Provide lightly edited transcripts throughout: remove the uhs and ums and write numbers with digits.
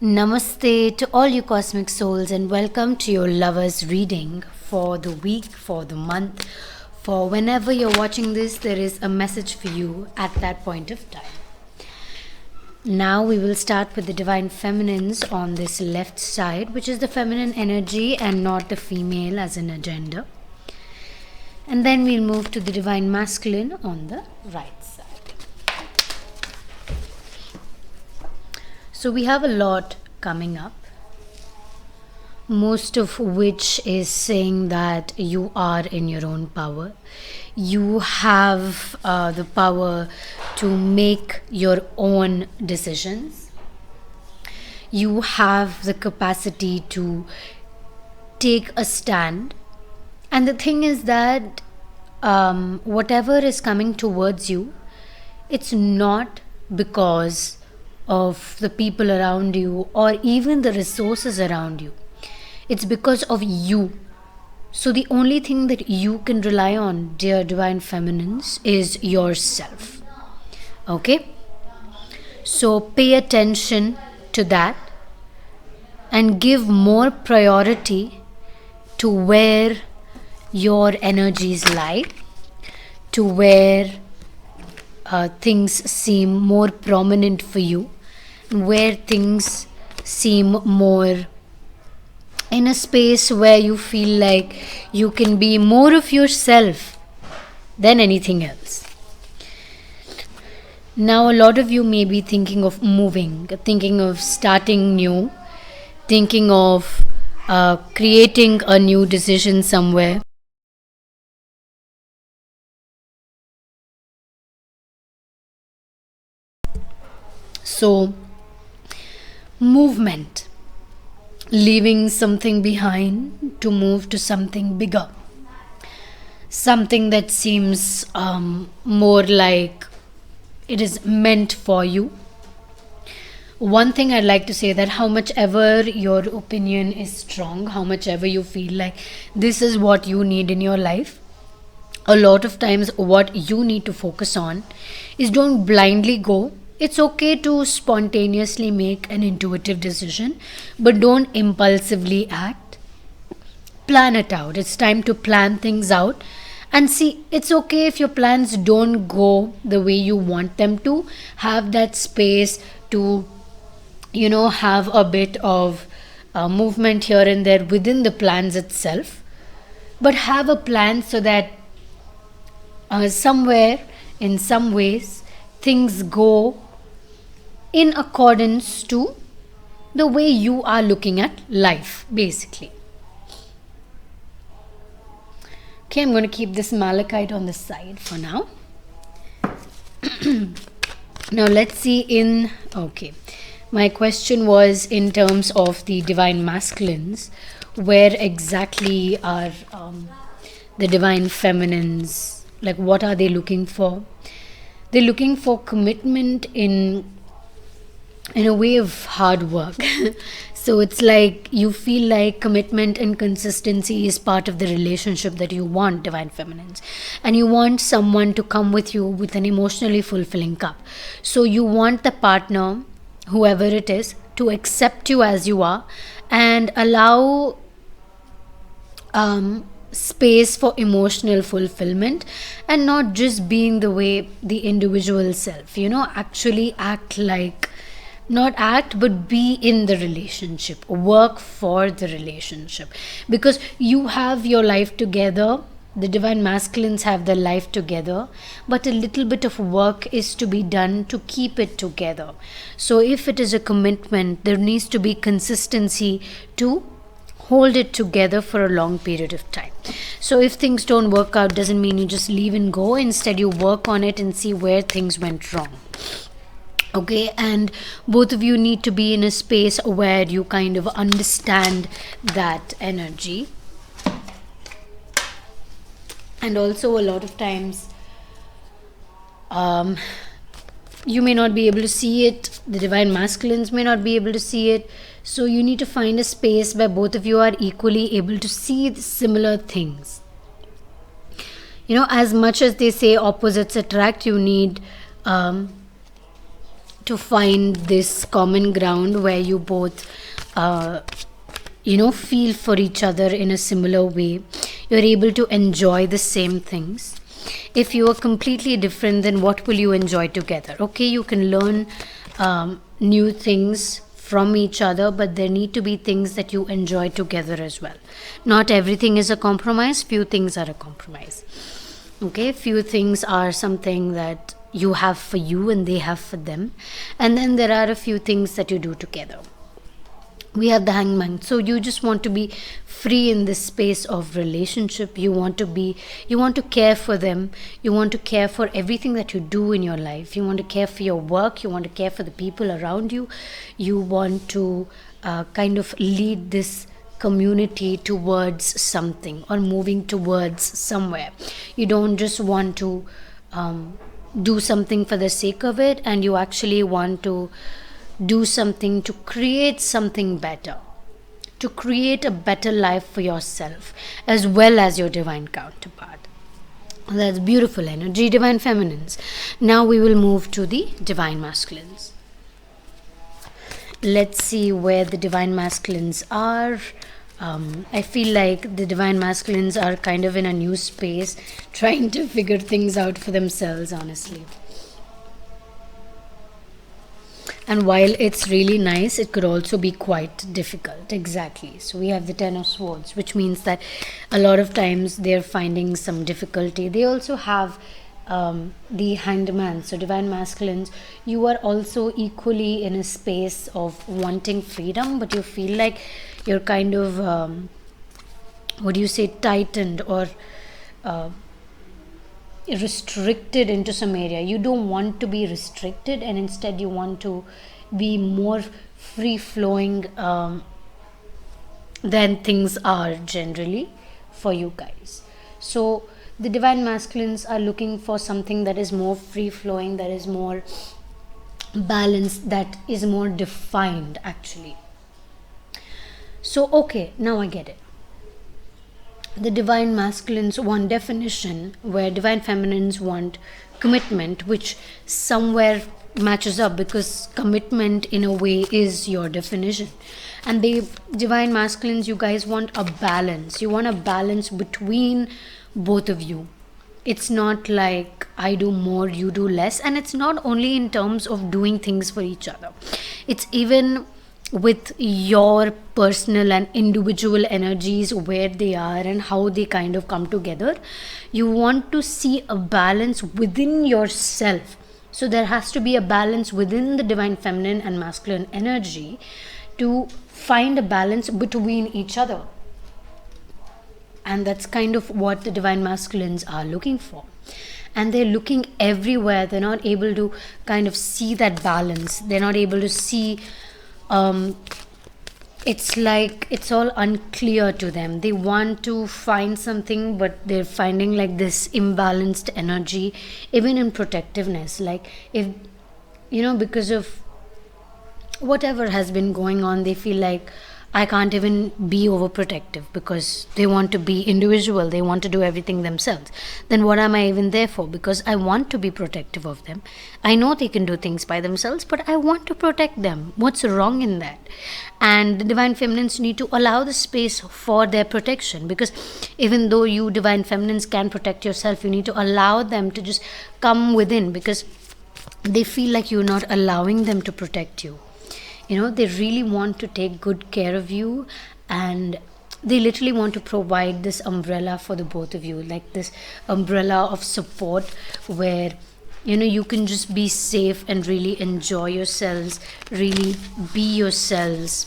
Namaste to all you cosmic souls, and welcome to your lovers reading for the week, for the month, for whenever you're watching this. There is a message for you at that point of time. Now we will start with the divine feminines on this left side, which is the feminine energy and not the female as an agenda. And then we'll move to the divine masculine on the right side. So we have a lot coming up, most of which is saying that you are in your own power. You have the power to make your own decisions. You have the capacity to take a stand. And the thing is that whatever is coming towards you, it's not because of the people around you or even the resources around you. It's because of you. So the only thing that you can rely on, dear divine feminines, is yourself. Okay? So pay attention to that and give more priority to where your energies lie, to where things seem more prominent for you, where things seem more in a space where you feel like you can be more of yourself than anything else. Now, a lot of you may be thinking of moving, thinking of starting new, thinking of creating a new decision somewhere. So, movement, leaving something behind to move to something bigger, something that seems more like it is meant for you. One thing I'd like to say, that how much ever your opinion is strong, how much ever you feel like this is what you need in your life, a lot of times what you need to focus on is don't blindly go. It's okay to spontaneously make an intuitive decision, but don't impulsively act. Plan it out. It's time to plan things out. And see, it's okay if your plans don't go the way you want them to. Have that space to, have a bit of movement here and there within the plans itself. But have a plan so that somewhere, in some ways, things go in accordance to the way you are looking at life, basically. Okay, I'm going to keep this malachite on the side for now. Now let's see my question was in terms of the divine masculines, where exactly are the divine feminines, like what are they looking for? They're looking for commitment in a way of hard work. So it's like you feel like commitment and consistency is part of the relationship that you want, divine feminines. And you want someone to come with you with an emotionally fulfilling cup. So you want the partner, whoever it is, to accept you as you are and allow space for emotional fulfillment, and not just being the way the individual self, actually act like, not act but be in the relationship, work for the relationship, because you have your life together. The divine masculines have their life together, but a little bit of work is to be done to keep it together. So if it is a commitment, there needs to be consistency to hold it together for a long period of time. So if things don't work out, doesn't mean you just leave and go. Instead, you work on it and see where things went wrong. Okay, and both of you need to be in a space where you kind of understand that energy. And also a lot of times you may not be able to see it, the divine masculines may not be able to see it, so you need to find a space where both of you are equally able to see similar things. As much as they say opposites attract, you need to find this common ground where you both feel for each other in a similar way. You're able to enjoy the same things. If you are completely different, then what will you enjoy together? Okay, you can learn new things from each other, but there need to be things that you enjoy together as well. Not everything is a compromise, few things are a compromise. Okay, few things are something that you have for you and they have for them, and then there are a few things that you do together. We have the hangman, so you just want to be free in this space of relationship. You want to care for them, you want to care for everything that you do in your life, you want to care for your work, you want to care for the people around you, you want to kind of lead this community towards something or moving towards somewhere. You don't just want to do something for the sake of it, and you actually want to do something to create something better, to create a better life for yourself as well as your divine counterpart. That's beautiful energy, divine feminines. Now we will move to the divine masculines. Let's see where the divine masculines are. I feel like the divine masculines are kind of in a new space, trying to figure things out for themselves, honestly. And while it's really nice, it could also be quite difficult. Exactly. So we have the Ten of Swords, which means that a lot of times they're finding some difficulty. They also have the Hanged Man. So divine masculines, you are also equally in a space of wanting freedom, but you feel like you're kind of, tightened or restricted into some area. You don't want to be restricted, and instead you want to be more free flowing than things are generally for you guys. So the divine masculines are looking for something that is more free flowing, that is more balanced, that is more defined actually. So okay, now I get it. The divine masculines want definition, where divine feminines want commitment, which somewhere matches up, because commitment in a way is your definition. And the divine masculines, you guys want a balance. You want a balance between both of you. It's not like I do more, you do less. And it's not only in terms of doing things for each other, it's even with your personal and individual energies, where they are and how they kind of come together. You want to see a balance within yourself. So there has to be a balance within the divine feminine and masculine energy to find a balance between each other. And that's kind of what the divine masculines are looking for. And they're looking everywhere. They're not able to kind of see that balance. They're not able to see, it's like it's all unclear to them. They want to find something, but they're finding like this imbalanced energy, even in protectiveness. Like, if because of whatever has been going on, they feel like I can't even be overprotective, because they want to be individual, they want to do everything themselves. Then what am I even there for? Because I want to be protective of them. I know they can do things by themselves, but I want to protect them. What's wrong in that? And the divine feminines need to allow the space for their protection, because even though you divine feminines can protect yourself, you need to allow them to just come within, because they feel like you're not allowing them to protect you. They really want to take good care of you, and they literally want to provide this umbrella for the both of you, like this umbrella of support, where you can just be safe and really enjoy yourselves, really be yourselves,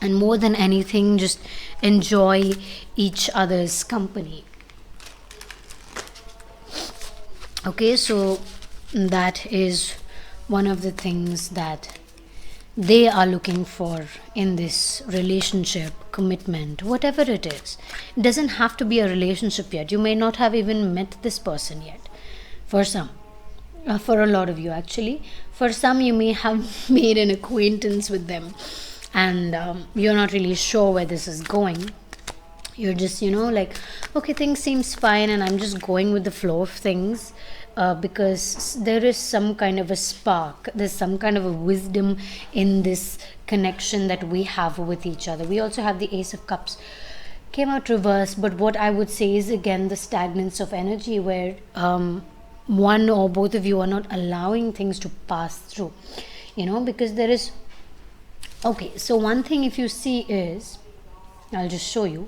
and more than anything, just enjoy each other's company. Okay, so that is one of the things that they are looking for in this relationship, commitment, whatever it is. It doesn't have to be a relationship yet. You may not have even met this person yet. For some, for a lot of you actually. For some, you may have made an acquaintance with them, and you're not really sure where this is going. You're just, like, okay, things seems fine, and I'm just going with the flow of things. because there is some kind of a spark, there's some kind of a wisdom in this connection that we have with each other. We also have the Ace of Cups came out reverse, but what I would say is again the stagnance of energy, where one or both of you are not allowing things to pass through, because there is. Okay, so one thing if you see is, I'll just show you,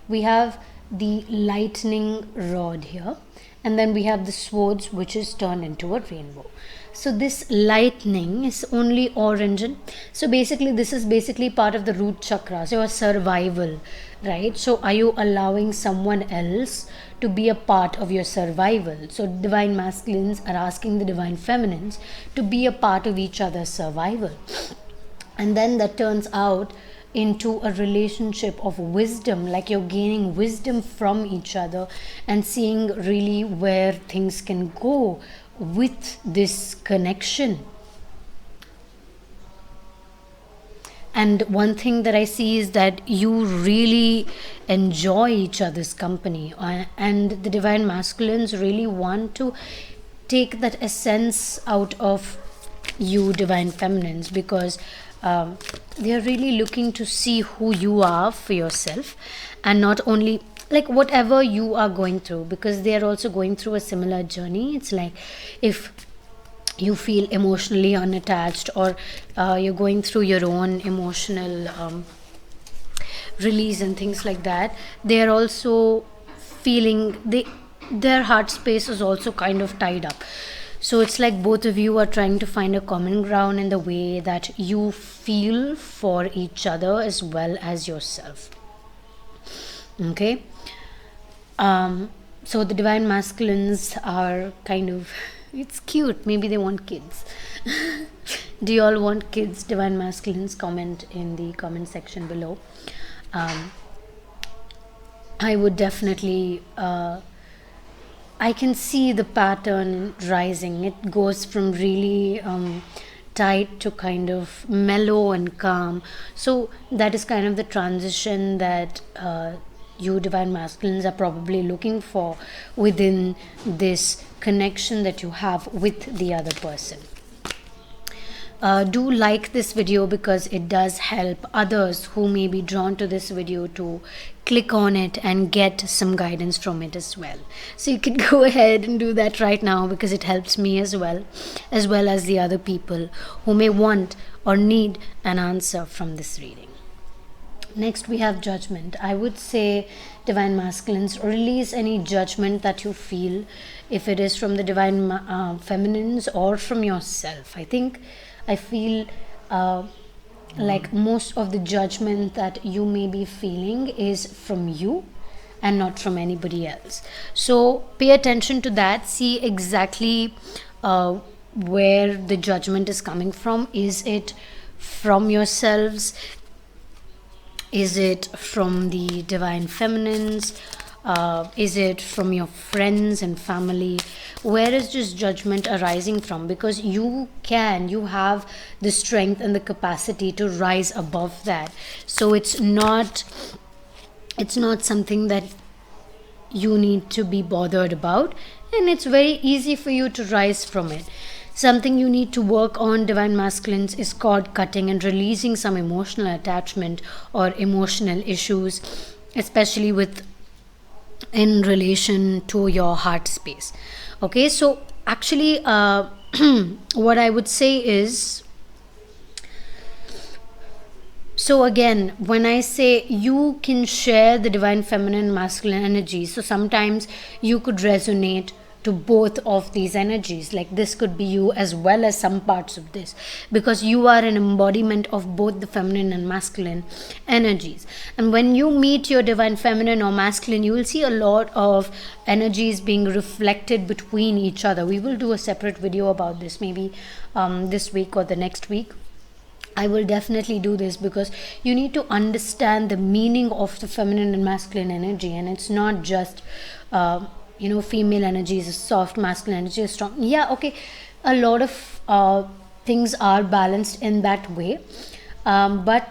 we have the lightning rod here, and then we have the swords, which is turned into a rainbow. So this lightning is only orange, so basically this is basically part of the root chakra, so your survival, right? So are you allowing someone else to be a part of your survival? So divine masculines are asking the divine feminines to be a part of each other's survival, and then that turns out into a relationship of wisdom, like you're gaining wisdom from each other and seeing really where things can go with this connection. And one thing that I see is that you really enjoy each other's company, and the divine masculines really want to take that essence out of you divine feminines, because they are really looking to see who you are for yourself, and not only like whatever you are going through, because they are also going through a similar journey. It's like if you feel emotionally unattached, or you're going through your own emotional release and things like that, they are also feeling their heart space is also kind of tied up. So it's like both of you are trying to find a common ground in the way that you feel for each other as well as yourself. Okay. So the divine masculines are kind of, it's cute. Maybe they want kids. Do you all want kids, divine masculines? Comment in the comment section below. I would definitely I can see the pattern rising. It goes from really tight to kind of mellow and calm. So that is kind of the transition that you divine masculines are probably looking for within this connection that you have with the other person. Do like this video, because it does help others who may be drawn to this video to click on it and get some guidance from it as well. So you can go ahead and do that right now, because it helps me as well as the other people who may want or need an answer from this reading. Next we have judgment. I would say divine masculines, release any judgment that you feel, if it is from the divine feminines or from yourself. I feel like most of the judgment that you may be feeling is from you and not from anybody else. So pay attention to that. See exactly where the judgment is coming from. Is it from yourselves? Is it from the divine feminines? Is it from your friends and family? Where is this judgment arising from? Because you have the strength and the capacity to rise above that. So it's not something that you need to be bothered about, and it's very easy for you to rise from it. Something you need to work on, divine masculines, is cord cutting and releasing some emotional attachment or emotional issues, especially in relation to your heart space. Okay, so actually what I would say is, so again, when I say you can share the divine feminine masculine energy, so sometimes you could resonate to both of these energies. Like this could be you as well as some parts of this, because you are an embodiment of both the feminine and masculine energies. And when you meet your divine feminine or masculine, you will see a lot of energies being reflected between each other. We will do a separate video about this, maybe this week or the next week. I will definitely do this, because you need to understand the meaning of the feminine and masculine energy. And it's not just female energy is soft, masculine energy is strong. Yeah, okay, a lot of things are balanced in that way, but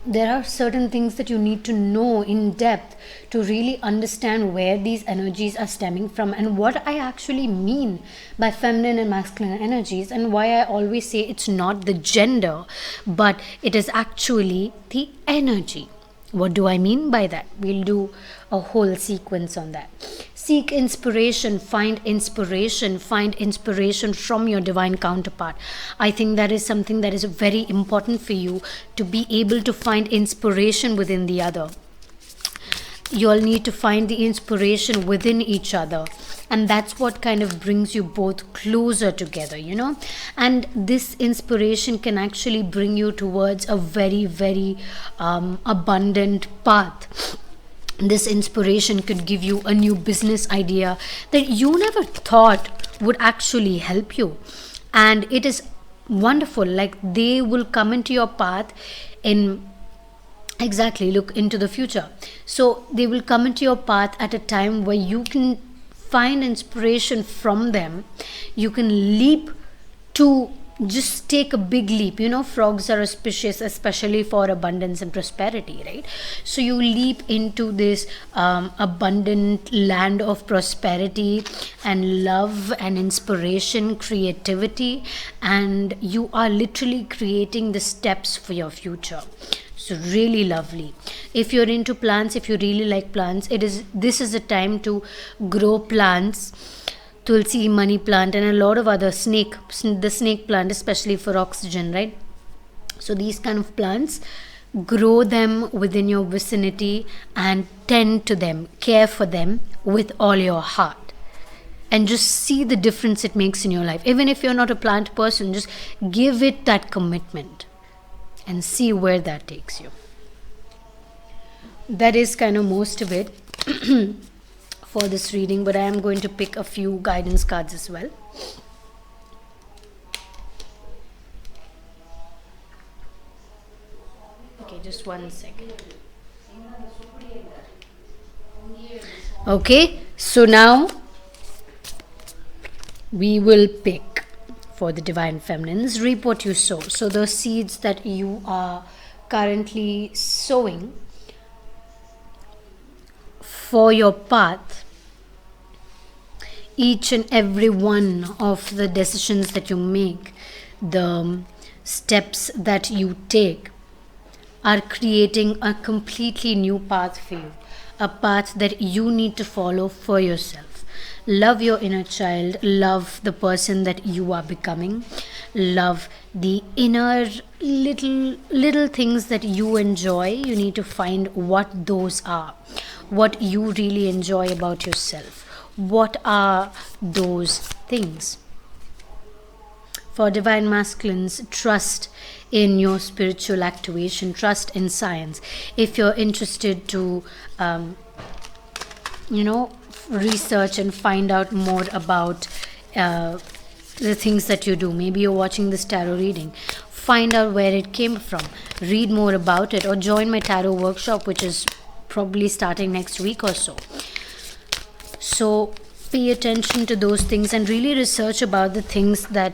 there are certain things that you need to know in depth to really understand where these energies are stemming from and what I actually mean by feminine and masculine energies, and why I always say it's not the gender, but it is actually the energy. What do I mean by that? We'll do a whole sequence on that. Seek inspiration, find inspiration from your divine counterpart. I think that is something that is very important for you, to be able to find inspiration within the other. You all need to find the inspiration within each other, and that's what kind of brings you both closer together, and this inspiration can actually bring you towards a very, very abundant path. This inspiration could give you a new business idea that you never thought would actually help you, and it is wonderful. Like, they will come into your path in exactly, look into the future. So they will come into your path at a time where you can find inspiration from them. You can leap to just take a big leap. Frogs are auspicious, especially for abundance and prosperity, right? So you leap into this abundant land of prosperity and love and inspiration, creativity, and you are literally creating the steps for your future. So really lovely. If you're into plants, if you really like plants, this is a time to grow plants. Tulsi, money plant, and a lot of other the snake plant, especially for oxygen, right? So these kind of plants, grow them within your vicinity and tend to them, care for them with all your heart, and just see the difference it makes in your life. Even if you're not a plant person, just give it that commitment and see where that takes you. That is kind of most of it for this reading, but I am going to pick a few guidance cards as well. Okay, just 1 second. Okay, so now we will pick for the divine feminines. Reap what you sow. So the seeds that you are currently sowing for your path, each and every one of the decisions that you make, the steps that you take, are creating a completely new path for you, a path that you need to follow for yourself. Love your inner child, love the person that you are becoming, love the inner little things that you enjoy. You need to find what those are, what you really enjoy about yourself. What are those things? For divine masculines, trust in your spiritual activation, trust in science. If you're interested to research and find out more about the things that you do, maybe you're watching this tarot reading, find out where it came from, read more about it, or join my tarot workshop, which is probably starting next week or so. So pay attention to those things and really research about the things that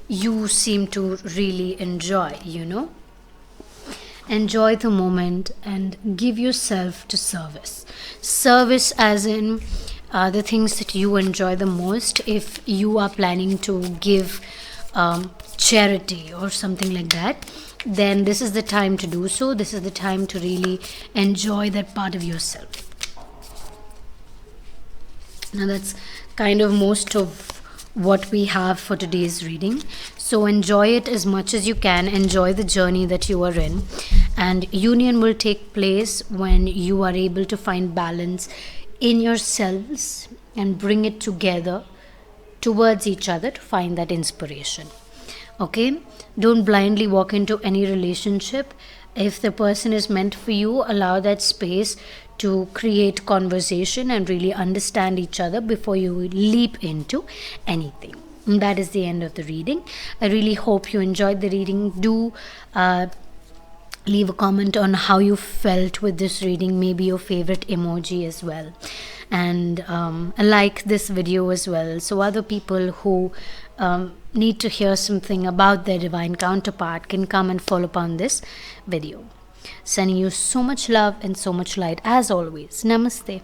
you seem to really enjoy. Enjoy the moment and give yourself to service. Service as in the things that you enjoy the most. If you are planning to give charity or something like that, then this is the time to do so. This is the time to really enjoy that part of yourself. Now that's kind of most of what we have for today's reading. So enjoy it as much as you can. Enjoy the journey that you are in, and union will take place when you are able to find balance in yourselves and bring it together towards each other to find that inspiration. Okay, don't blindly walk into any relationship. If the person is meant for you, allow that space to create conversation and really understand each other before you leap into anything. And that is the end of the reading. I really hope you enjoyed the reading. Do leave a comment on how you felt with this reading, maybe your favorite emoji as well, and like this video as well, so other people who need to hear something about their divine counterpart can come and follow upon this video. Sending you so much love and so much light as always. Namaste.